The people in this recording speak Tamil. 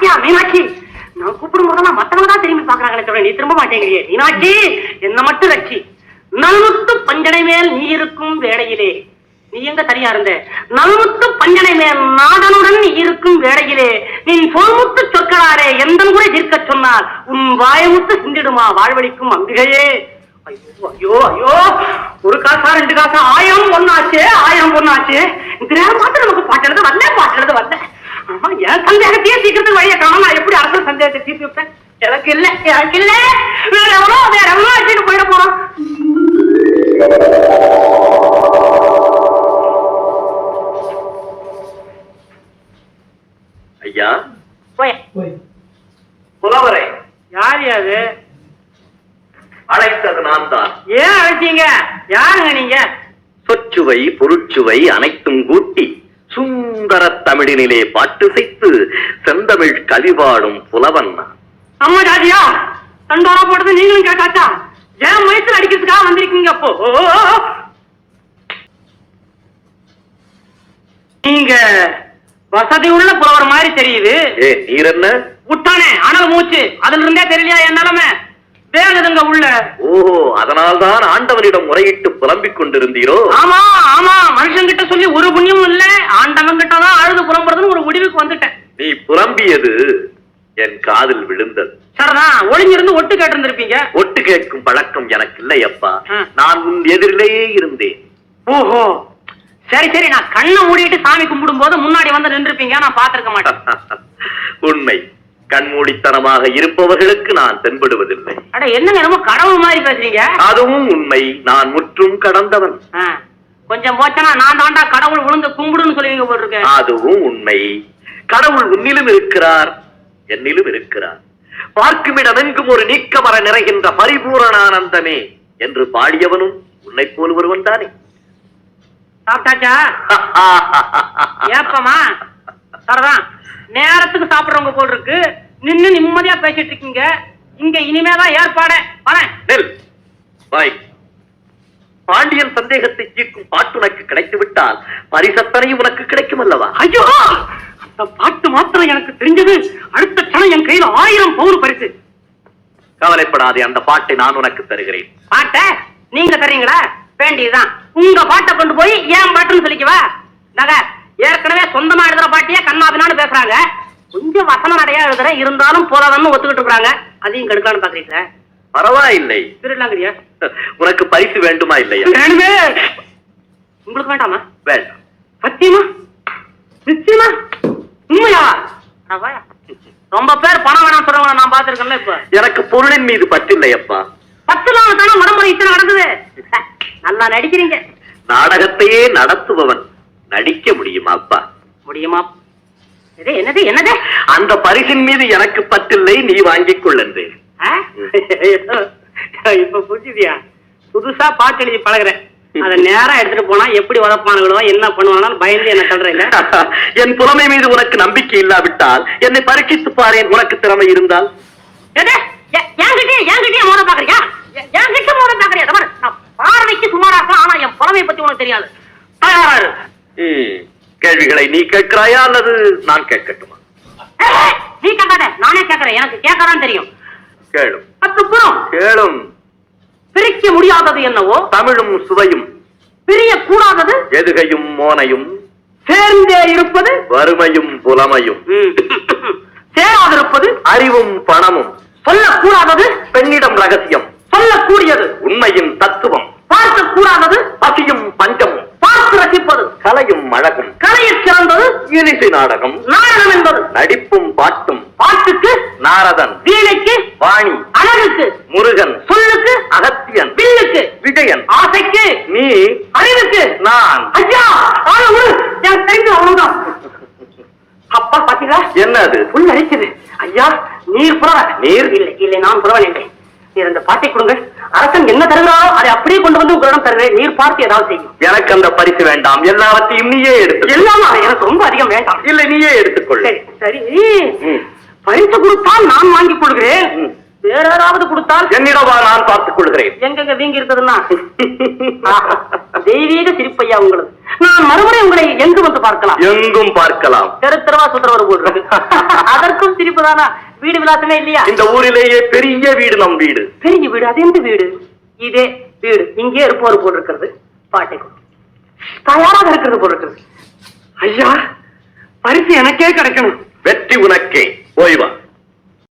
பாத்தியா மீனாட்சி, நான் கூப்பிடும் போதெல்லாம் மத்தவங்க தான் திரும்பி பாக்குறாங்களே தவிர நீ திரும்ப மாட்டேங்கிறியே. மீனாட்சி என்ன மட்டும் ரட்சி. நல்முத்து பஞ்சனை மேல் நீ இருக்கும் வேளையிலே, நீ எங்க தனியா இருந்த? நல்முத்து பஞ்சனை மேல் நாடனுடன் நீ இருக்கும் வேளையிலே, நீ சொல்முத்து சொற்களாரே எந்த முறை தீர்க்க சொன்னால் உன் வாயமுத்து சிந்திடுமா வாழ்வழிக்கும் அம்பிகையே. ஐயோ ஐயோ ஐயோ, ஒரு காசா ரெண்டு காசா 1000 பொண்ணாச்சு, 1000 பொண்ணாச்சு. இந்த நேரம் பார்த்து நமக்கு பாட்டுறது வரல. ஆமா, என் சந்தேகத்தையே சீக்கிரத்துக்கு வழியை காணும். நான் எப்படி அரசு சந்தேகத்தை தீர்த்து வைப்பேன்? எனக்கு இல்ல வேற எவ்வளோ வச்சுட்டு போயிட போறோம். ஐயா புலவரை யார் அது? அழைத்தது நான் தான். ஏன் அழைச்சீங்க? யாருங்க நீங்க? சொற்சுவை பொருட்சுவை அனைத்தும் கூட்டி சுந்தர தமிழினிலே பாட்டு செய்து செந்தமிழ் கவிபாடும் புலவன். அம்மா ஜாதியா தண்டோரா போட்டது நீங்களும் கேட்டாச்சா? ஏன் வயசுல அடிக்கிறதுக்காக வந்திருக்கீங்க? அப்போ நீங்க வசதி உள்ள புலவர் மாதிரி தெரியுது. நீர் என்ன விட்டானே அனல் மூச்சு, அதுல இருந்தே தெரியலையா என் நிலைமை? வேணுதுங்க உள்ள. ஓஹோ, அதனால்தான் ஆண்டவனிடம் முறையிட்டு புலம்பிக் கொண்டிருந்தீரோ? ஆமா ஆமா, மனுஷன் கிட்ட சொல்லி ஒரு புண்ணியமும் இல்ல, ஆண்டவன் கிட்டதான் அழுது புலம்புறதுன்னு ஒரு முடிவுக்கு வந்துட்டேன். நீ புலம்பியது என் காதில் விழுந்தது. சரிதான், ஒளிஞ்சிருந்து ஒட்டு கேட்டு இருந்திருப்பீங்க. ஒட்டு கேட்கும் பழக்கம் எனக்கு இல்லை அப்பா. நான் உன் எதிரிலேயே இருந்தேன். ஓஹோ, சரி, நான் கண்ணை மூடிட்டு சாமி கும்பிடும் போது முன்னாடி வந்து நின்றுப்பீங்க, நான் பாத்திருக்க மாட்டேன். உண்மை, கண்மூடித்தனமாக இருப்பவர்களுக்கு நான் தென்படுவதில்லை. அட என்னங்க என்னமோ கடவுள் மாதிரி பேசுறீங்க. அதுவும் உண்மை, நான் முற்றும் கடந்தவன். கொஞ்சம் போச்சனா நான் தாண்டா கடவுள் விழுந்து கும்பிடுன்னு சொல்லுவீங்க போட்டிருக்க. அதுவும் உண்மை, கடவுள் உன்னிலும் இருக்கிறார், என்னிலும் இருக்கிறார். பார்க்குமிடமெங்கும் ஒரு நீக்கமர நிறைகின்ற பரிபூரணானந்தமே என்று பாடியவனும் உன்னை போல் ஒருவன் தானே. சாப்பிட்டாச்சா? ஏப்பமா சரிதான், நேரத்துக்கு சாப்பிடுறவங்க போல் இருக்கு. நின்னு நிம்மதியா பேசிட்டு இருக்கீங்க. இங்க இனிமேதான் ஏற்பாடு. பாண்டியன் சந்தேகத்தை தீர்க்கும் பாட்டு உனக்கு கிடைத்து விட்டால் பரிசத்தனையும் உனக்கு கிடைக்கும் அல்லவா? ஐயோ, அந்த பாட்டு மாத்திரம் எனக்கு தெரிஞ்சது. அடுத்த கணம் என் கையில 1000 பவுன் பரிசு. கவலைப்படாதே, அந்த பாட்டை நான் உனக்கு தருகிறேன். பாட்ட நீங்க தரீங்களா? வேண்டியதுதான். உங்க பாட்டை கொண்டு போய் ஏன் பாட்டுன்னு சொல்லிக்குவா. நகர் ஏற்கனவே சொந்தமா எழுதுற பாட்டியே கண்ணாபினான்னு பேசுறாங்க. கொஞ்சம் வசன நடையா எழுதுற, இருந்தாலும் போறாதன்னு ஒத்துக்கிட்டு இருக்காங்க. அதையும் கெடுக்கலான்னு பாக்குறீங்களா? பரவாயில்லை. திருடலாங்கிறியா? உனக்கு பரிசு வேண்டுமா இல்லையா? வேணுமே. உங்களுக்கு வேண்டாமா? வேண்டாம். சத்தியமா? நிச்சயமா? உண்மையா? ரொம்ப பேர் பணம் வேணாம் சொல்றவங்க நான் பாத்துருக்கேன்ல. இப்ப எனக்கு பொருளின் மீது பற்றில்லை அப்பா. 10 நாள் தானே உடம்புல இத்தனை நடக்குது. நல்லா நடிக்கிறீங்க. நாடகத்தையே நடத்துபவன் நடிக்க முடியுமா அப்பா? முடியுமா? என்னது? அந்த பரிசின் மீது எனக்கு பற்றில்லை, நீ வாங்கிக் கொள்ளு. இப்ப புரிஞ்சுதியா? புதுசா பாட்டு எழுதி பழகுறேன். அதை நேரம் எடுத்துட்டு போனா எப்படி உதப்பானுங்களோ என்ன பண்ணுவாங்கன்னு பயந்து என்ன சொல்றேன். என் புலமை மீது உனக்கு நம்பிக்கை இல்லாவிட்டால் என்னை பரீட்சித்து பாரேன். உனக்கு திறமை இருந்தால் என்கிட்ட மோத பாக்குறியா? என்கிட்ட மோத பாக்குறியா? பார்வைக்கு சுமாரா இருக்கலாம், ஆனா என் புலமையை பத்தி உனக்கு தெரியாது. கேள்விகளை நீ கேட்கிறாயா அல்லது நான் கேட்கட்டுமா? நீ கேட்காத, நானே கேட்கிறேன். எனக்கு கேட்கதான் தெரியும். கேளும். கேளும். பிரிக்க முடியாதது என்னவோ தமிழும் சுவையும், பிரிய கூடாதது எதுகையும் மோனையும், சேர்ந்தே இருப்பது வறுமையும் புலமையும், சேராதிருப்பது அறிவும் பணமும், சொல்லக்கூடாதது பெண்ணிடம் ரகசியம், சொல்லக்கூடியது உண்மையின் தத்துவம், பார்க்க கூடாதது பசியும் பஞ்சமும், பார்த்து ரசிப்பது கலையும் அழகும், கலையில் சிறந்தது இனிசை நாடகம், நாடகம் என்பது நடிப்பும் பாட்டும், பாட்டுக்கு நாரதன், வீணைக்கு வாணி, அழகுக்கு முருகன், சொல்லுக்கு அகத்தியன், வில்லுக்கு விஜயன், ஆசைக்கு நீ, அறிவுக்கு நான். ஐயா எனக்கு தெரிஞ்சு அவ்வளவுதான். அப்பா பாத்தீங்களா? என்ன அது? உள்ள அடிக்குது. ஐயா நீர் புறவ. நீர் இல்லை, நான் புறவன் இல்லை. நீர் அந்த பாட்டை கொடுங்க. அரசன் என்ன தருகிறாரோ அதை அப்படியே கொண்டு வந்து உங்களிடம் தருகிறேன். நீர் பார்த்து ஏதாவது செய்யும். எனக்கு அந்த பரிசு வேண்டாம், எல்லாவற்றையும் நீயே எடுத்து. எல்லாமா? எனக்கு ரொம்ப அதிகம் வேண்டாம். இல்லை, நீயே எடுத்துக்கொள். சரி, பரிசு கொடுத்தால் நான் வாங்கிக் கொள்கிறேன். வேற யாராவது கொடுத்தால் என்னிடவா, நான் பார்த்துக் கொள்கிறேன். எங்க வீங்கி இருக்குதுன்னா தெய்வீக சிரிப்பையா உங்களுக்கு. நான் மறுபடியும் உங்களை எங்கு வந்து பார்க்கலாம்? எங்கும் பார்க்கலாம். தெருத்தரவா சுத்தரவர் போல் இருக்கு. அதற்கும் சிரிப்பு தானா? வீடு விலாசமே இல்லையா? இந்த ஊரிலேயே பெரிய வீடு நம் வீடு. பெரிய வீடு? அது எந்த வீடு? இதே வீடு இங்கே இருப்பவர் போல் இருக்கிறது. பாட்டை தயாராக இருக்கிறது போல் இருக்கிறது. ஐயா, பரிசு எனக்கே கிடைக்கணும். வெற்றி உனக்கே. போய் வா.